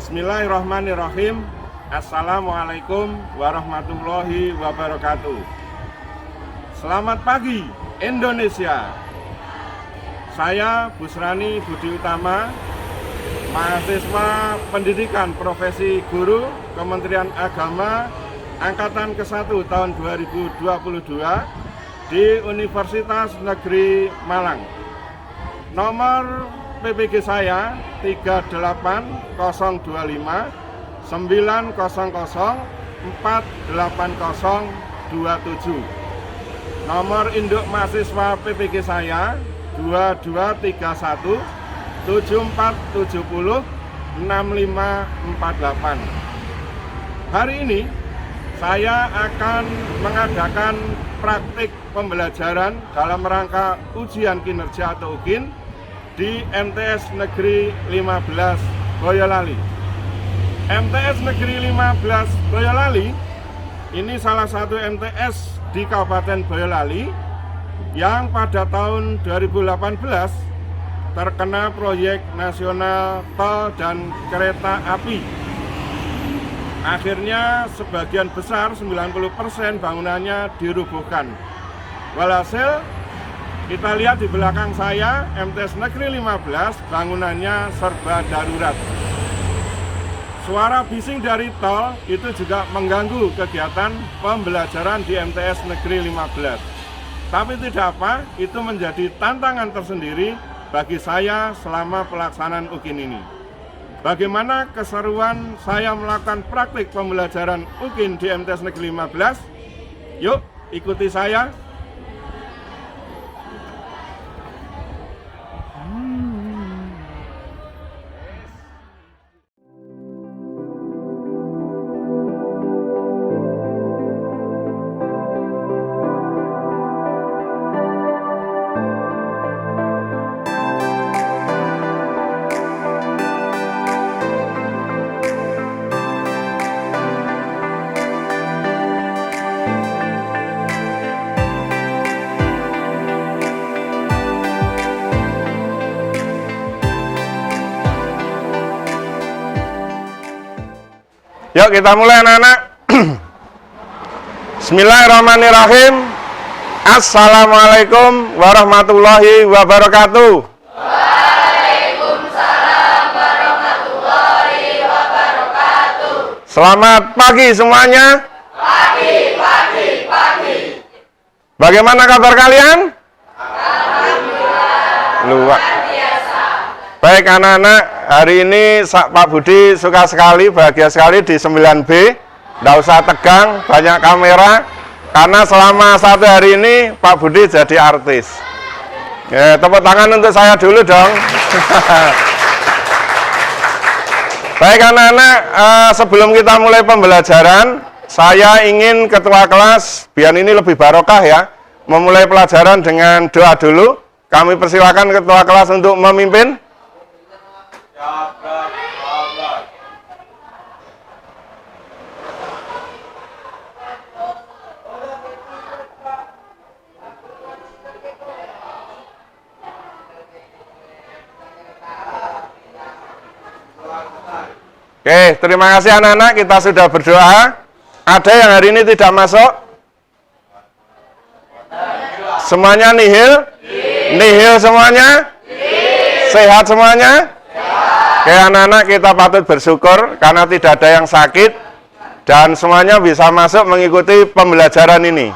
Bismillahirrahmanirrahim. Assalamualaikum warahmatullahi wabarakatuh. Selamat pagi Indonesia. Saya Busrani Budi Utama, mahasiswa pendidikan profesi guru Kementerian Agama Angkatan ke-1 tahun 2022 di Universitas Negeri Malang. Nomor PPG saya 38025 900 48027. Nomor induk mahasiswa PPG saya 2231 7470 6548. Hari ini saya akan mengadakan praktik pembelajaran dalam rangka ujian kinerja atau UKIN di MTS Negeri 15 Boyolali. MTS Negeri 15 Boyolali ini salah satu MTS di Kabupaten Boyolali yang pada tahun 2018 terkena proyek nasional tol dan kereta api. Akhirnya sebagian besar 90% bangunannya dirubuhkan. Walhasil kita lihat di belakang saya, MTS Negeri 15 bangunannya serba darurat. Suara bising dari tol itu juga mengganggu kegiatan pembelajaran di MTS Negeri 15. Tapi tidak apa, itu menjadi tantangan tersendiri bagi saya selama pelaksanaan UKIN ini. Bagaimana keseruan saya melakukan praktik pembelajaran UKIN di MTS Negeri 15? Yuk, ikuti saya. Yuk kita mulai anak-anak. Bismillahirrahmanirrahim. Assalamualaikum warahmatullahi wabarakatuh. Waalaikumsalam warahmatullahi wabarakatuh. Selamat pagi semuanya. Pagi. Bagaimana kabar kalian? Alhamdulillah. Luar Biasa. Baik anak-anak, hari ini Pak Budi suka sekali, bahagia sekali di 9B. Nggak usah tegang, banyak kamera. Karena selama satu hari ini Pak Budi jadi artis. Ya, tepuk tangan untuk saya dulu dong. Baik anak-anak, sebelum kita mulai pembelajaran, saya ingin ketua kelas, biar ini lebih barokah ya, memulai pelajaran dengan doa dulu. Kami persilakan ketua kelas untuk memimpin. Oke, terima kasih anak-anak, kita sudah berdoa. Ada yang hari ini tidak masuk? Semuanya nihil? Nihil semuanya? Sehat semuanya? Oke anak-anak, kita patut bersyukur karena tidak ada yang sakit dan semuanya bisa masuk mengikuti pembelajaran ini.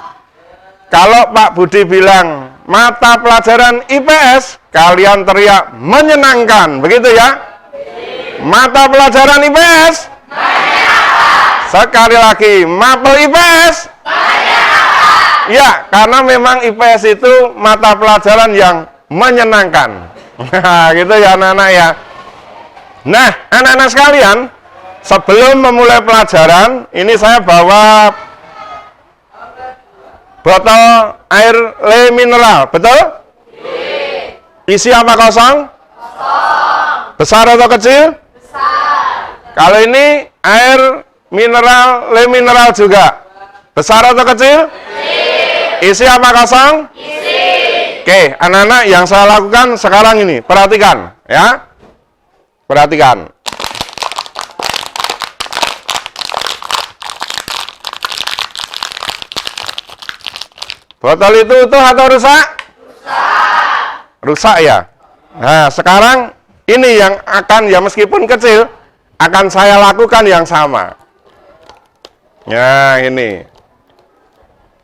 Kalau Pak Budi bilang mata pelajaran IPS, kalian teriak menyenangkan, begitu ya? Mata pelajaran IPS menyenangkan. Sekali lagi, mapel IPS menyenangkan. Ya, karena memang IPS itu mata pelajaran yang menyenangkan. Gitu ya anak-anak ya. Nah, anak-anak sekalian, sebelum memulai pelajaran, ini saya bawa botol air le mineral, betul? Isi apa kosong? Besar atau kecil? Besar. Kalau ini air mineral, le mineral juga. Besar atau kecil? Kecil. Isi apa kosong? Isi. Oke, anak-anak yang saya lakukan sekarang ini, perhatikan ya. Perhatikan. Botol itu utuh atau rusak? Rusak ya. Nah, sekarang ini yang akan, ya meskipun kecil, akan saya lakukan yang sama. Ya, ini.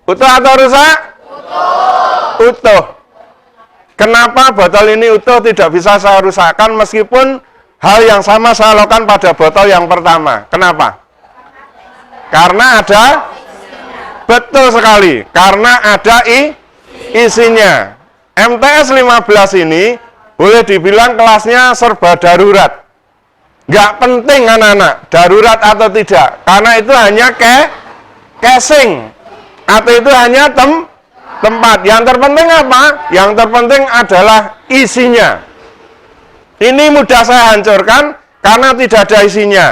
Utuh atau rusak? Utuh. Kenapa botol ini utuh tidak bisa saya rusakkan meskipun hal yang sama saya lakukan pada botol yang pertama? Kenapa? Karena ada, betul sekali, karena ada isinya. MTS 15 ini boleh dibilang kelasnya serba darurat. Nggak penting anak-anak, darurat atau tidak. Karena itu hanya casing. Atau itu hanya tempat. Yang terpenting apa? Yang terpenting adalah isinya. Ini mudah saya hancurkan karena tidak ada isinya.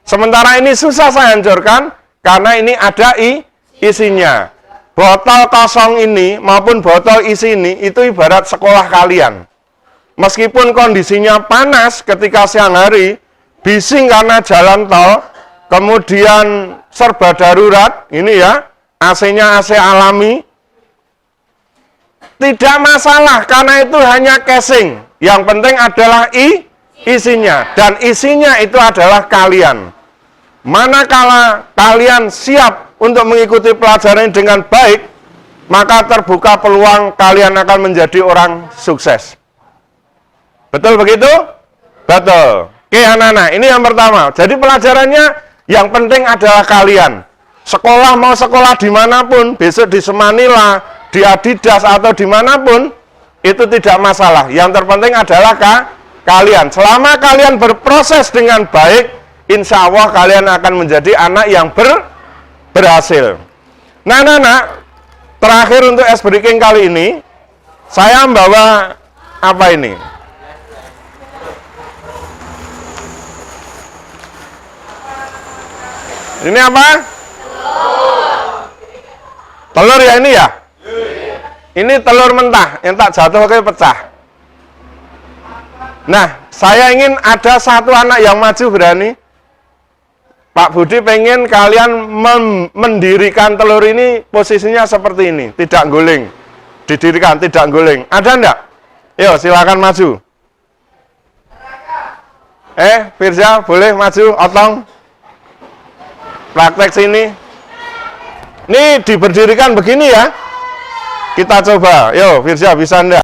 Sementara ini susah saya hancurkan karena ini ada isinya. Botol kosong ini maupun botol isi ini itu ibarat sekolah kalian. Meskipun kondisinya panas ketika siang hari, bising karena jalan tol, kemudian serba darurat, ini ya, AC-nya AC alami, tidak masalah karena itu hanya casing. Yang penting adalah isinya, dan isinya itu adalah kalian. Manakala kalian siap untuk mengikuti pelajaran ini dengan baik, maka terbuka peluang kalian akan menjadi orang sukses. Betul begitu? Betul. Oke anak-anak, ini yang pertama. Jadi pelajarannya yang penting adalah kalian. Sekolah mau sekolah dimanapun, besok di Semanila, di Adidas atau dimanapun, itu tidak masalah. Yang terpenting adalah kalian. Selama kalian berproses dengan baik, insya Allah kalian akan menjadi anak yang berhasil. Nah, terakhir untuk ice breaking kali ini, saya membawa apa ini? Ini apa? Telur ya ini ya? Ini telur mentah, yang tak jatuh oke pecah. Nah, saya ingin ada satu anak yang maju berani. Pak Budi pengen kalian mendirikan telur ini posisinya seperti ini, tidak guling. Didirikan, tidak guling. Ada enggak? Yuk, silakan maju. Firza, boleh maju, Otong. Praktek sini. Ini diberdirikan begini ya. Kita coba. Yuk, Firza, bisa enggak?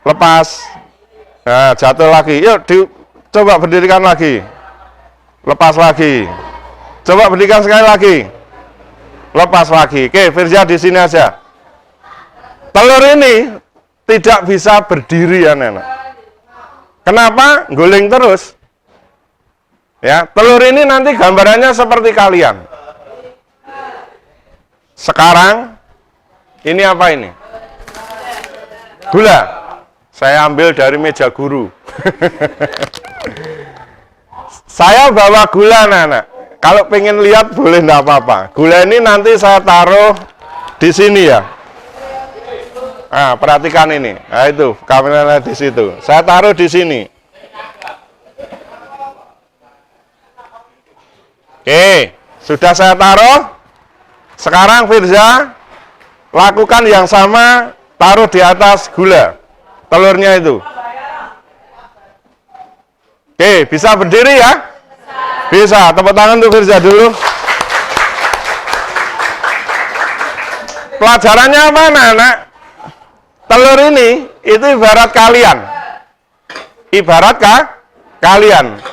Lepas. Nah, jatuh lagi. Yuk, coba berdirikan lagi. Lepas lagi. Coba berdirikan sekali lagi. Lepas lagi. Oke, Firza di sini aja. Telur ini tidak bisa berdiri ya, Nenek. Kenapa? Guling terus. Ya, telur ini nanti gambarannya seperti kalian. Sekarang ini apa ini? Gula. Saya ambil dari meja guru. Saya bawa gula, anak. Kalau pengen lihat boleh enggak apa-apa. Gula ini nanti saya taruh di sini ya. Nah, perhatikan ini. Nah, itu kameranya di situ. Saya taruh di sini. Oke, sudah saya taruh. Sekarang Firza lakukan yang sama, taruh di atas gula. Telurnya itu. Oke, bisa berdiri ya? Bisa. Tepuk tangan untuk Firza dulu. Pelajarannya apa, anak? Telur ini itu ibarat kalian. Ibarat kalian.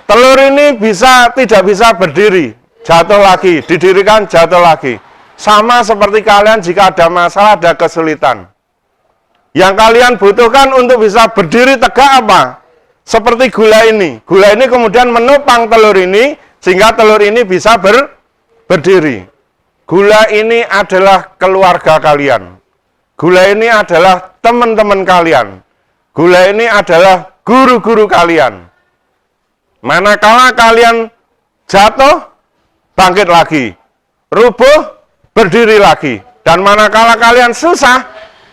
Telur ini tidak bisa berdiri, jatuh lagi, didirikan, jatuh lagi. Sama seperti kalian jika ada masalah, ada kesulitan. Yang kalian butuhkan untuk bisa berdiri tegak apa? Seperti gula ini. Gula ini kemudian menopang telur ini, sehingga telur ini bisa berdiri. Gula ini adalah keluarga kalian. Gula ini adalah teman-teman kalian. Gula ini adalah guru-guru kalian. Manakala kalian jatuh, bangkit lagi. Rubuh, berdiri lagi. Dan manakala kalian susah,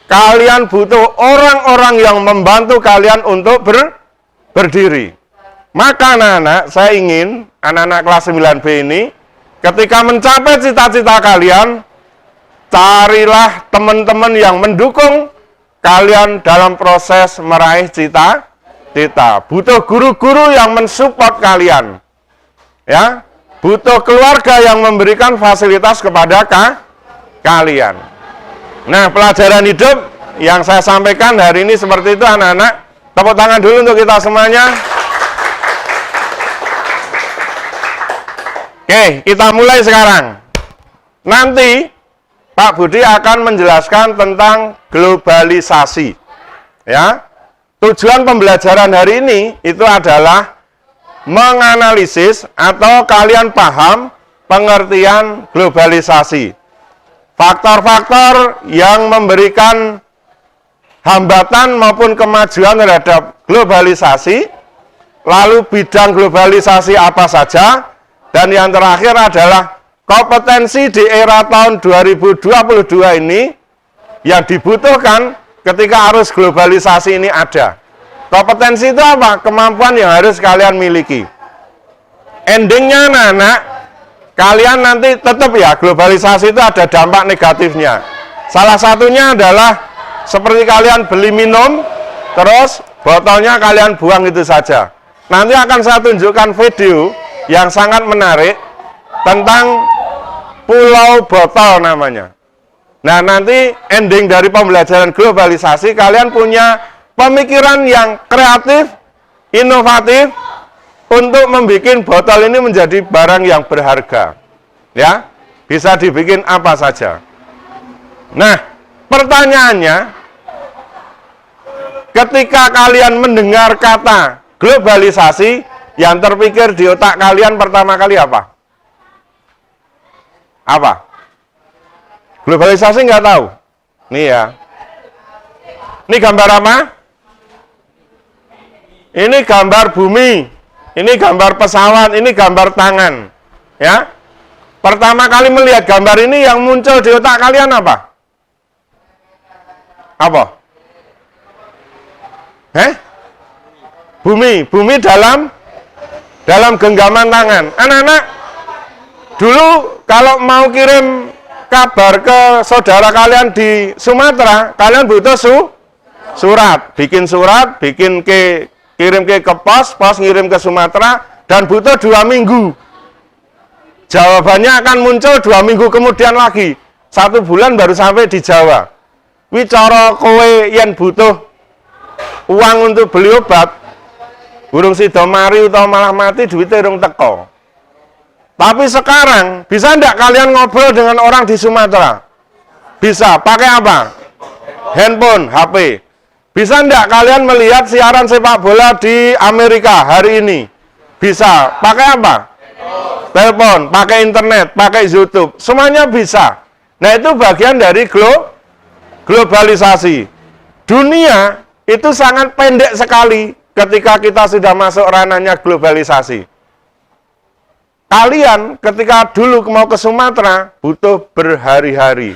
kalian butuh orang-orang yang membantu kalian untuk berdiri. Maka anak-anak, saya ingin anak-anak kelas 9B ini ketika mencapai cita-cita kalian, carilah teman-teman yang mendukung kalian dalam proses meraih cita-cita. Butuh guru-guru yang mensupport kalian. Ya, butuh keluarga yang memberikan fasilitas kepada kalian. Nah, pelajaran hidup yang saya sampaikan hari ini seperti itu anak-anak. Tepuk tangan dulu untuk kita semuanya. Oke, kita mulai sekarang. Nanti Pak Budi akan menjelaskan tentang globalisasi. Ya. Tujuan pembelajaran hari ini itu adalah menganalisis atau kalian paham pengertian globalisasi. Faktor-faktor yang memberikan hambatan maupun kemajuan terhadap globalisasi, lalu bidang globalisasi apa saja, dan yang terakhir adalah kompetensi di era tahun 2022 ini yang dibutuhkan ketika arus globalisasi ini ada. Kompetensi itu apa? Kemampuan yang harus kalian miliki. Endingnya anak-anak, kalian nanti tetap ya, globalisasi itu ada dampak negatifnya. Salah satunya adalah seperti kalian beli minum, terus botolnya kalian buang itu saja. Nanti akan saya tunjukkan video yang sangat menarik tentang pulau botol namanya. Nah, nanti ending dari pembelajaran globalisasi, kalian punya pemikiran yang kreatif, inovatif, untuk membuat botol ini menjadi barang yang berharga. Ya, bisa dibikin apa saja. Nah, pertanyaannya, ketika kalian mendengar kata globalisasi, yang terpikir di otak kalian pertama kali apa? Apa? Globalisasi nggak tahu? Nih ya. Ini gambar apa? Ini gambar bumi. Ini gambar pesawat. Ini gambar tangan. Ya. Pertama kali melihat gambar ini yang muncul di otak kalian apa? Apa? Bumi. Bumi dalam genggaman tangan. Anak-anak, dulu kalau mau kirim kabar ke saudara kalian di Sumatera, kalian butuh surat. Bikin surat, kirim ke pos ngirim ke Sumatera, dan butuh 2 minggu. Jawabannya akan muncul 2 minggu kemudian lagi. 1 bulan baru sampai di Jawa. Wicara kowe yang butuh uang untuk beli obat, burung sido mari atau malah mati, duitnya urung teko. Tapi sekarang, bisa enggak kalian ngobrol dengan orang di Sumatera? Bisa. Pakai apa? Handphone, HP. Bisa enggak kalian melihat siaran sepak bola di Amerika hari ini? Bisa. Pakai apa? Telepon, pakai internet, pakai YouTube. Semuanya bisa. Nah, itu bagian dari globalisasi. Dunia itu sangat pendek sekali ketika kita sudah masuk ranahnya globalisasi. Kalian ketika dulu mau ke Sumatera butuh berhari-hari.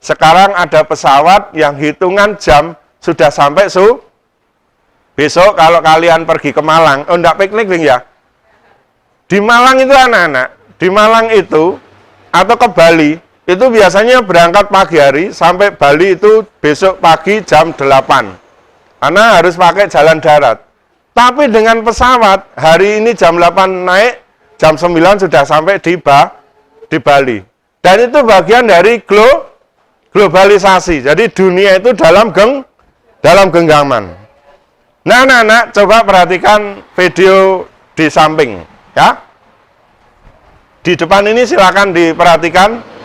Sekarang ada pesawat yang hitungan jam sudah sampai besok kalau kalian pergi ke Malang, enggak piknik ya. Di Malang itu anak-anak, di Malang itu atau ke Bali itu biasanya berangkat pagi hari sampai Bali itu besok pagi jam 8. Karena harus pakai jalan darat. Tapi dengan pesawat hari ini jam 8 naik, jam 9 sudah sampai di Bali. Dan itu bagian dari globalisasi. Jadi dunia itu dalam genggaman. Nah, anak-anak coba perhatikan video di samping, ya. Di depan ini silakan diperhatikan.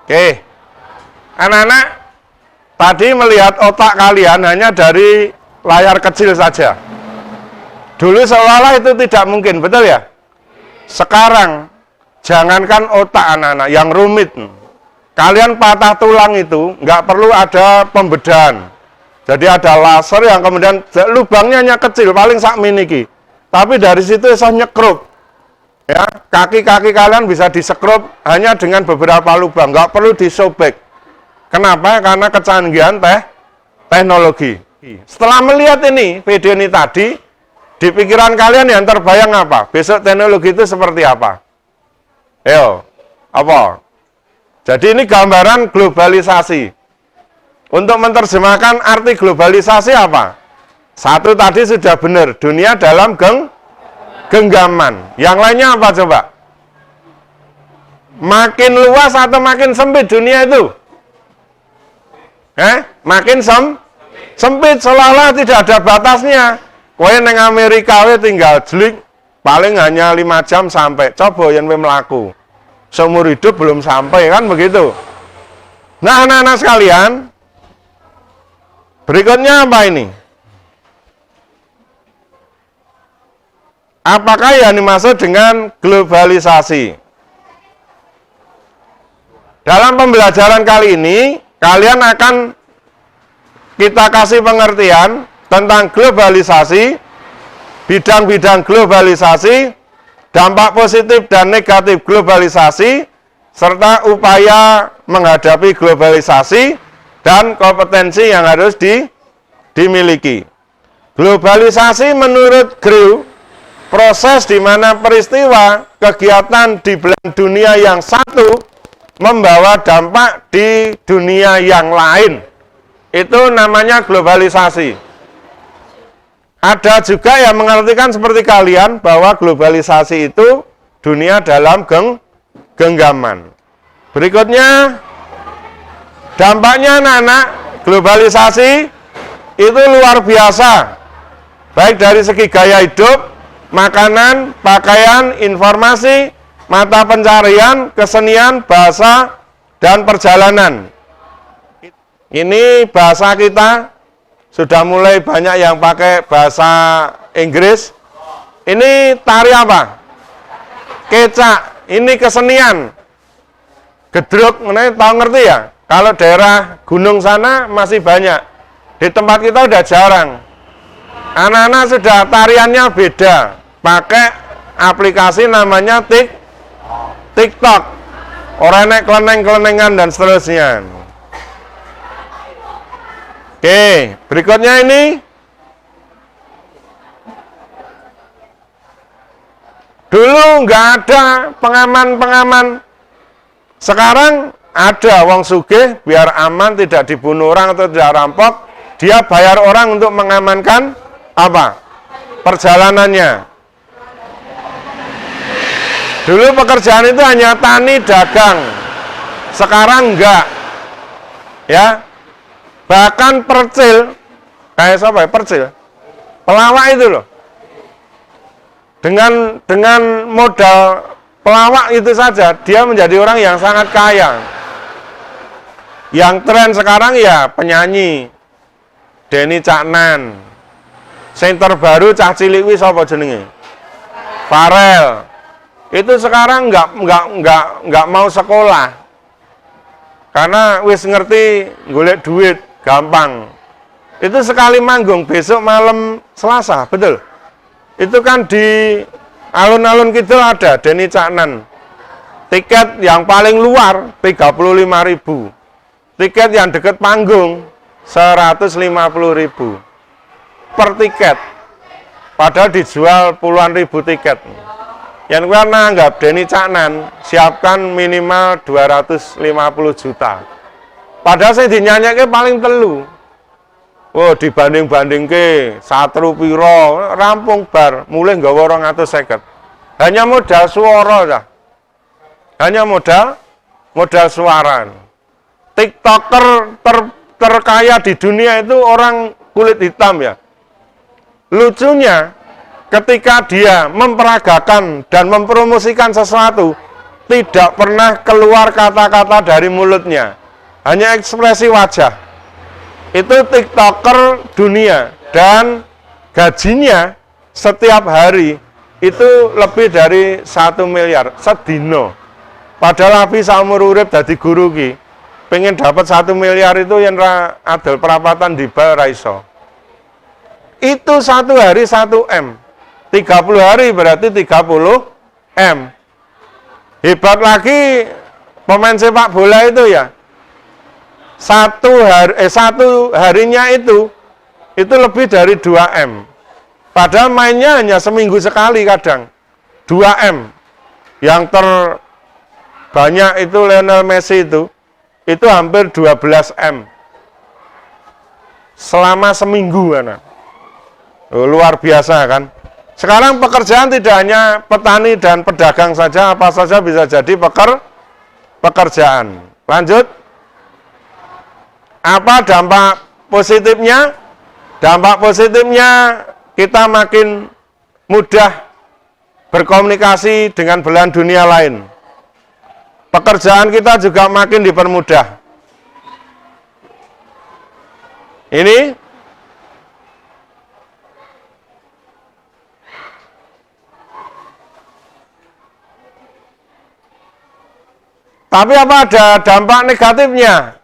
Oke, anak-anak, tadi melihat otak kalian hanya dari layar kecil saja. Dulu seolah-olah itu tidak mungkin, betul ya? Sekarang, jangankan otak anak-anak yang rumit. Kalian patah tulang itu, nggak perlu ada pembedahan. Jadi ada laser yang kemudian lubangnya hanya kecil, paling sak miniki. Tapi dari situ bisa nyekruk. Ya, kaki-kaki kalian bisa disekrup hanya dengan beberapa lubang, nggak perlu disobek. Kenapa? Karena kecanggihan teknologi. Setelah melihat ini, video ini tadi, di pikiran kalian yang terbayang apa? Besok teknologi itu seperti apa? Ayo, apa? Jadi ini gambaran globalisasi. Untuk menerjemahkan arti globalisasi apa? Satu tadi sudah benar, dunia dalam genggaman. Yang lainnya apa coba? Makin luas atau makin sempit dunia itu? Makin sempit, seolah-olah tidak ada batasnya. Kowe neng Amerika we tinggal jelik, paling hanya 5 jam sampai. Coba yang melaku. Seumur hidup belum sampai, kan begitu. Nah, anak-anak sekalian, berikutnya apa ini? Apakah yang dimaksud dengan globalisasi? Dalam pembelajaran kali ini, kalian akan kita kasih pengertian tentang globalisasi, bidang-bidang globalisasi, dampak positif dan negatif globalisasi, serta upaya menghadapi globalisasi, dan kompetensi yang harus dimiliki. Globalisasi menurut Grew, proses di mana peristiwa kegiatan di belahan dunia yang satu membawa dampak di dunia yang lain. Itu namanya globalisasi. Ada juga yang mengartikan seperti kalian bahwa globalisasi itu dunia dalam genggaman. Berikutnya, dampaknya anak-anak, globalisasi itu luar biasa. Baik dari segi gaya hidup, makanan, pakaian, informasi, mata pencarian, kesenian, bahasa, dan perjalanan. Ini bahasa kita sudah mulai banyak yang pakai bahasa Inggris. Ini tari apa? Kecak. Ini kesenian. Gedruk, tahu ngerti ya? Kalau daerah gunung sana masih banyak. Di tempat kita udah jarang. Anak-anak sudah tariannya beda. Pakai aplikasi namanya TikTok. Orang naik keleneng-kelenengan dan seterusnya. Oke, berikutnya ini. Dulu nggak ada pengaman-pengaman. Sekarang ada wong sugih, biar aman tidak dibunuh orang atau tidak rampok, dia bayar orang untuk mengamankan apa? Perjalanannya. Dulu pekerjaan itu hanya tani, dagang. Sekarang enggak. Ya. Bahkan percil, kayak siapa ya? Percil. Pelawak itu loh. Dengan modal pelawak itu saja, dia menjadi orang yang sangat kaya. Yang tren sekarang ya penyanyi. Denny Caknan. Sing terbaru cah cilik wis apa jenenge? Farel. Itu sekarang nggak mau sekolah. Karena wis ngerti golek duit gampang. Itu sekali manggung besok malam Selasa, betul? Itu kan di alun-alun kidul ada Denny Caknan. Tiket yang paling luar 35.000. Tiket yang dekat panggung 150.000 per tiket. Padahal dijual puluhan ribu tiket. Yang gue nanggap Denny Caknan siapkan minimal 250 juta. Padahal saya dinyanyake paling telu. Oh, dibanding-banding ke satru piro, rampung bar, mulai nggawa 250. Hanya modal suara dah. Hanya modal suara. TikToker terkaya di dunia itu orang kulit hitam ya. Lucunya, ketika dia memperagakan dan mempromosikan sesuatu, tidak pernah keluar kata-kata dari mulutnya. Hanya ekspresi wajah. Itu TikToker dunia. Dan gajinya setiap hari itu lebih dari 1 miliar sedino. Padahal Abi saumur urip dadi guru ki. Pengen dapat 1 miliar itu yang adil perapatan di Baraiso. Itu 1 hari 1 M. 30 hari berarti 30 M. Hebat lagi pemain sepak bola itu ya. Satu harinya itu lebih dari 2 M. Padahal mainnya hanya seminggu sekali kadang. 2 M. Yang terbanyak itu Lionel Messi itu hampir 12 M. Selama seminggu kan. Luar biasa kan. Sekarang pekerjaan tidak hanya petani dan pedagang saja, apa saja bisa jadi pekerjaan. Lanjut. Apa dampak positifnya? Dampak positifnya kita makin mudah berkomunikasi dengan belahan dunia lain. Pekerjaan kita juga makin dipermudah. Ini tapi apa ada dampak negatifnya?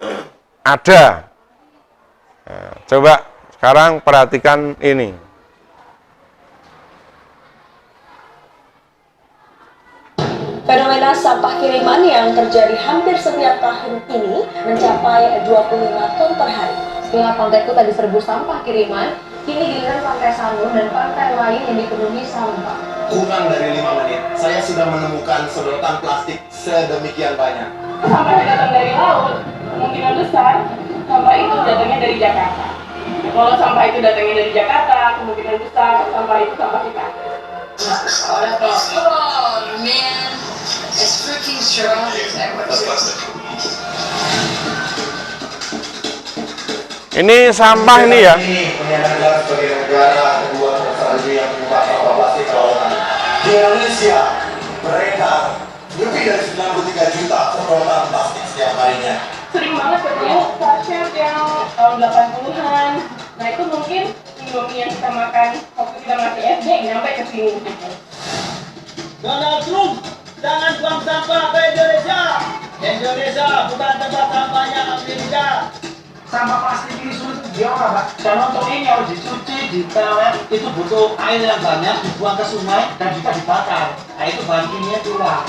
Ada. Nah, coba sekarang perhatikan ini. Fenomena sampah kiriman yang terjadi hampir setiap tahun ini mencapai 25 ton per hari. Setelah pantai Kuta diserbu sampah kiriman, kini giliran pantai Sanur dan pantai lain yang dipenuhi sampah. Kurang dari 5 menit, saya sudah menemukan sedotan plastik sedemikian banyak. Sampah yang datang dari laut, kemungkinan besar sampah itu datangnya dari Jakarta. Kalau sampah itu datangnya dari Jakarta, kemungkinan besar sampah itu sampah kita. Oh man, it's freaking strong. Ini sampah ini ya. Ini penyandang sebagai negara kedua terbesar yang membuka sampah plastik lautan. Di Indonesia, mereka lebih dari 93 juta sedotan plastik setiap harinya. Sering banget ketemu sachet yang tahun 80-an. Nah itu mungkin Indomie yang kita makan waktu kita masih SD nyampe ke sini gitu. Donald Trump, jangan buang sampah ke Indonesia. Indonesia bukan tempat sampahnya Amerika. Sampah plastik ini sulit diolah, Pak. Dan untuk ini harus dicuci, ditelet, itu butuh air yang banyak, dibuang ke sungai dan juga dibakar. Nah itu bahan kimia keluar.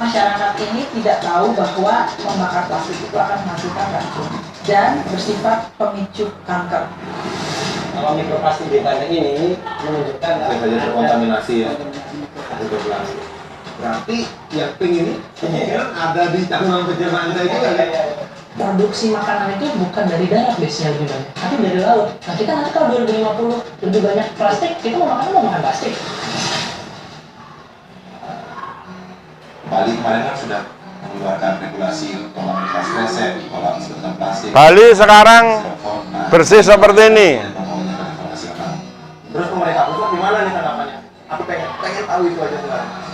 Masyarakat ini tidak tahu bahwa membakar plastik itu akan menghasilkan racun dan bersifat pemicu kanker. Kalau mikroplastik di tanah ini menunjukkan Bisa saja terkontaminasi ya. mikroplastik. Berarti yang pink ini kemungkinan ada di tanaman pencernaan kita juga kan? Produksi makanan itu bukan dari darat biasanya lebih banyak, tapi dari laut. Nah kita nanti kalau 2050 lebih banyak plastik, kita mau makan plastik. Bali kemarin kan sudah mengeluarkan regulasi tolak resep, tolak sedotan plastik. Bali sekarang bersih seperti ini. Terus pemerintah pusat gimana nih tanggapannya? Aku pengen tahu itu aja sebenarnya.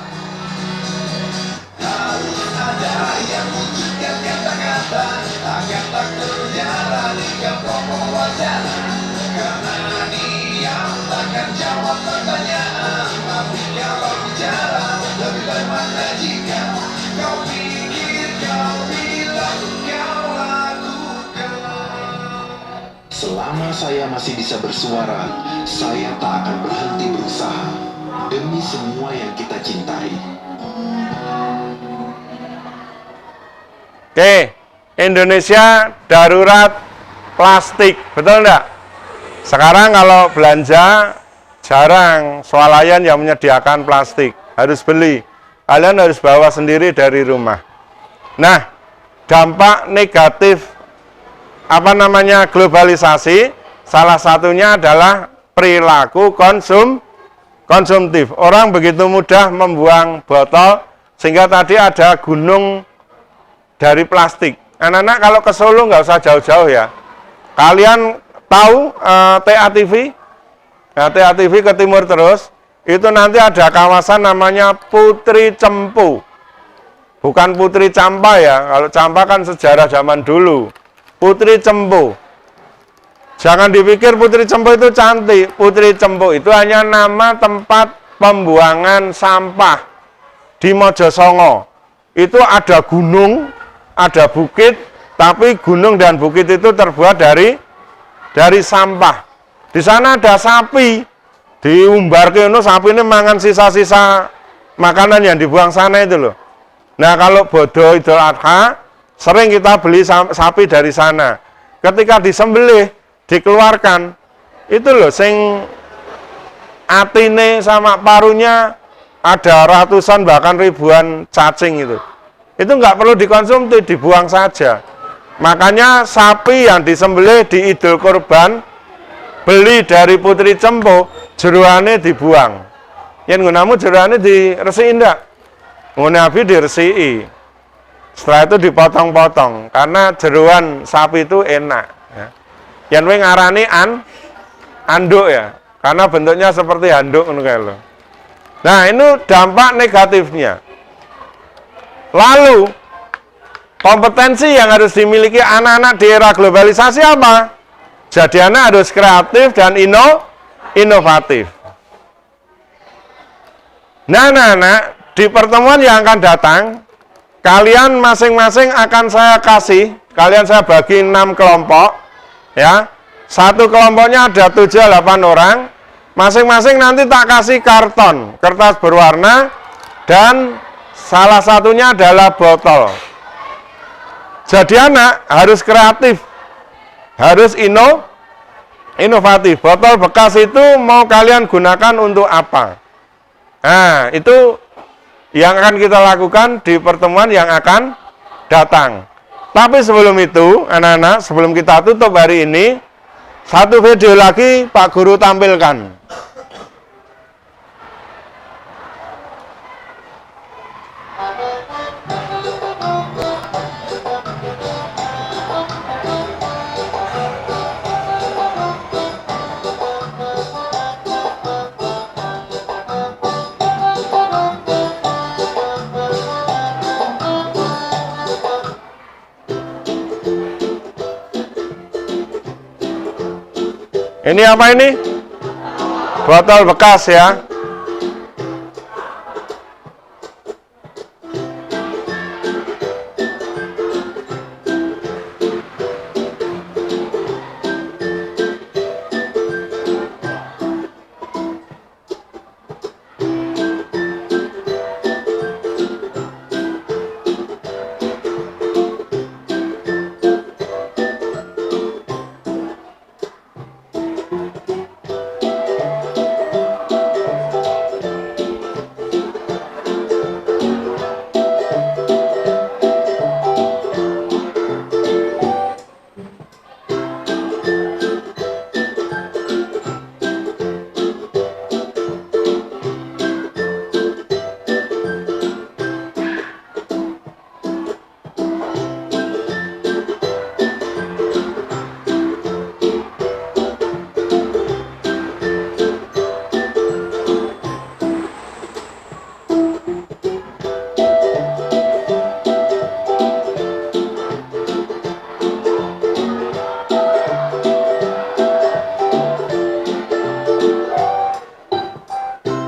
Selama saya masih bisa bersuara, saya tak akan berhenti berusaha demi semua yang kita cintai. Oke, Indonesia darurat plastik, betul enggak? Sekarang kalau belanja jarang swalayan yang menyediakan plastik, harus beli. Kalian harus bawa sendiri dari rumah. Nah, dampak negatif globalisasi, salah satunya adalah perilaku konsumtif. Orang begitu mudah membuang botol sehingga tadi ada gunung dari plastik. Anak-anak kalau ke Solo nggak usah jauh-jauh ya. Kalian tahu TATV? Nah, TATV ke timur terus, itu nanti ada kawasan namanya Putri Cempu. Bukan Putri Campa ya, kalau Campa kan sejarah zaman dulu. Putri Cempu. Jangan dipikir Putri Cempu itu cantik. Putri Cempu itu hanya nama tempat pembuangan sampah di Mojosongo. Itu ada gunung, ada bukit, tapi gunung dan bukit itu terbuat dari sampah. Di sana ada sapi, diumbar ke sapi ini mangan sisa-sisa makanan yang dibuang sana itu loh. Nah, kalau bodo Idul Adha, sering kita beli sapi dari sana. Ketika disembelih, dikeluarkan, itu loh, sing atine sama parunya ada ratusan bahkan ribuan cacing itu. Itu nggak perlu dikonsumsi, dibuang saja. Makanya sapi yang disembelih di Idul Kurban, beli dari Putri Cempo, jeruannya dibuang. Yang gunamu jeruannya diresiki ndak? Nabi diresiki. Setelah itu dipotong-potong karena jeruan sapi itu enak. Ya. Yang wing ngarani anduk ya, karena bentuknya seperti handuk ngono. Nah, ini dampak negatifnya. Lalu kompetensi yang harus dimiliki anak-anak di era globalisasi apa? Jadi anak harus kreatif dan inovatif. Nah, anak-anak, di pertemuan yang akan datang, kalian masing-masing akan saya kasih, kalian saya bagi 6 kelompok, ya. Satu kelompoknya ada 7-8 orang, masing-masing nanti tak kasih karton, kertas berwarna, dan salah satunya adalah botol. Jadi anak harus kreatif, harus inovatif. Botol bekas itu mau kalian gunakan untuk apa? Nah, itu yang akan kita lakukan di pertemuan yang akan datang. Tapi sebelum itu, anak-anak, sebelum kita tutup hari ini, satu video lagi Pak Guru tampilkan. Ini apa ini? Botol bekas ya.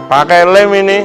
Pakai lem ini.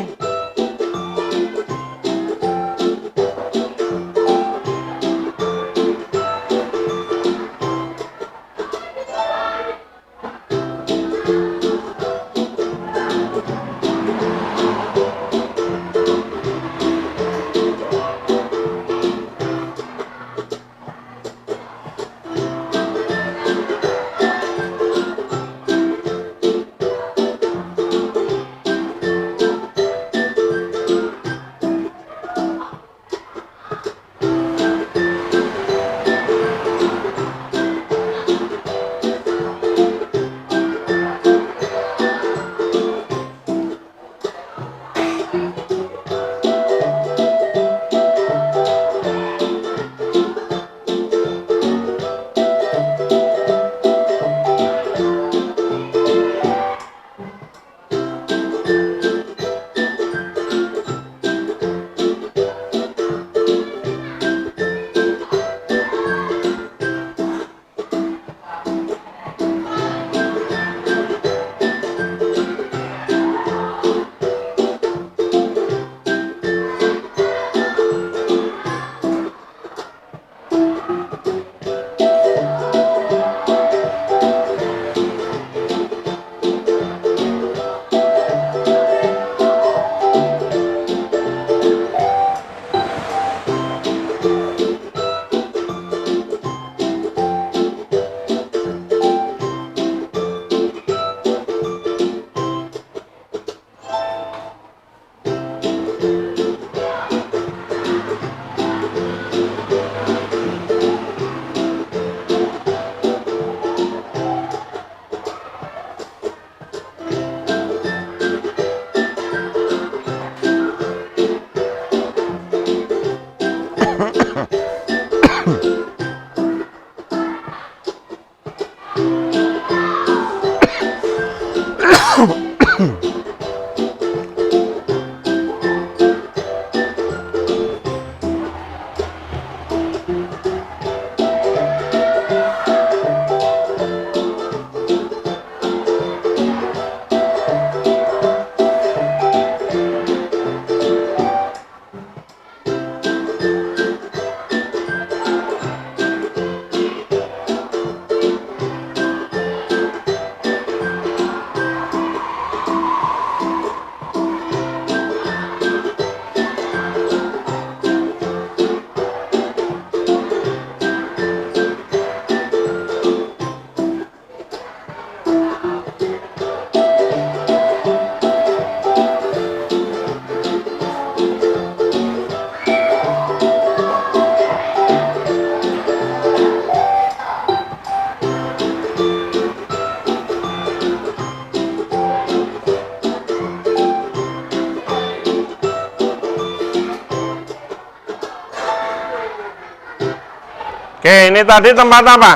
Oke, ini tadi tempat apa?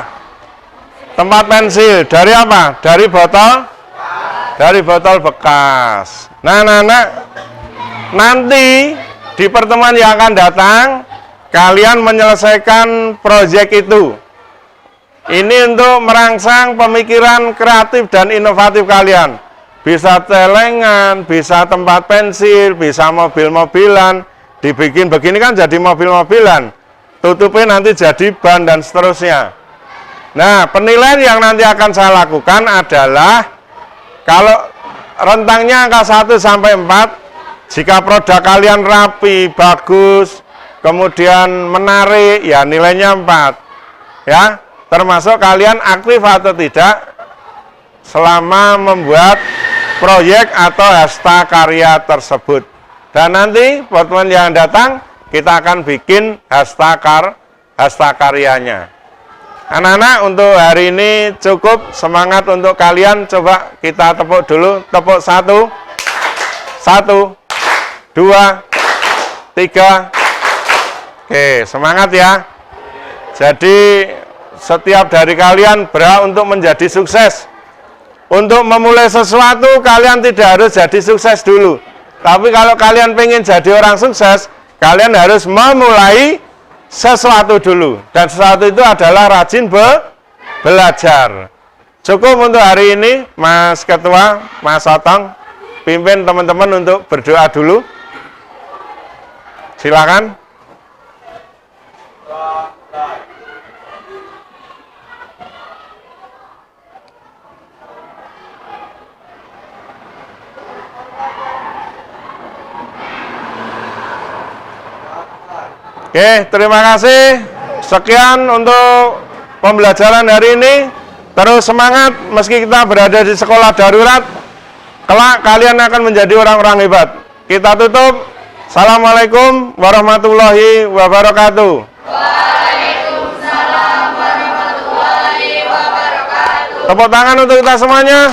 Tempat pensil. Dari apa? Dari botol? Dari botol bekas. Nah, anak-anak, nanti di pertemuan yang akan datang, kalian menyelesaikan proyek itu. Ini untuk merangsang pemikiran kreatif dan inovatif kalian. Bisa celengan, bisa tempat pensil, bisa mobil-mobilan. Dibikin begini kan jadi mobil-mobilan. Tutupin nanti jadi ban dan seterusnya. Nah, penilaian yang nanti akan saya lakukan adalah kalau rentangnya angka 1 sampai 4, jika produk kalian rapi, bagus, kemudian menarik, ya nilainya 4. Ya, termasuk kalian aktif atau tidak selama membuat proyek atau hasta karya tersebut. Dan nanti pertemuan yang datang kita akan bikin hasta karyanya. Anak-anak, untuk hari ini cukup. Semangat untuk kalian. Coba kita tepuk dulu. Tepuk 1, 2, 3. Oke, semangat ya. Jadi setiap dari kalian berhak untuk menjadi sukses. Untuk memulai sesuatu kalian tidak harus jadi sukses dulu. Tapi kalau kalian pengen jadi orang sukses, kalian harus memulai sesuatu dulu. Dan sesuatu itu adalah rajin belajar. Cukup untuk hari ini, Mas Ketua, Mas Otong, pimpin teman-teman untuk berdoa dulu. Silakan. Oke, terima kasih. Sekian untuk pembelajaran hari ini. Terus semangat, meski kita berada di sekolah darurat, kelak kalian akan menjadi orang-orang hebat. Kita tutup. Assalamualaikum warahmatullahi wabarakatuh. Waalaikumsalam warahmatullahi wabarakatuh. Tepuk tangan untuk kita semuanya.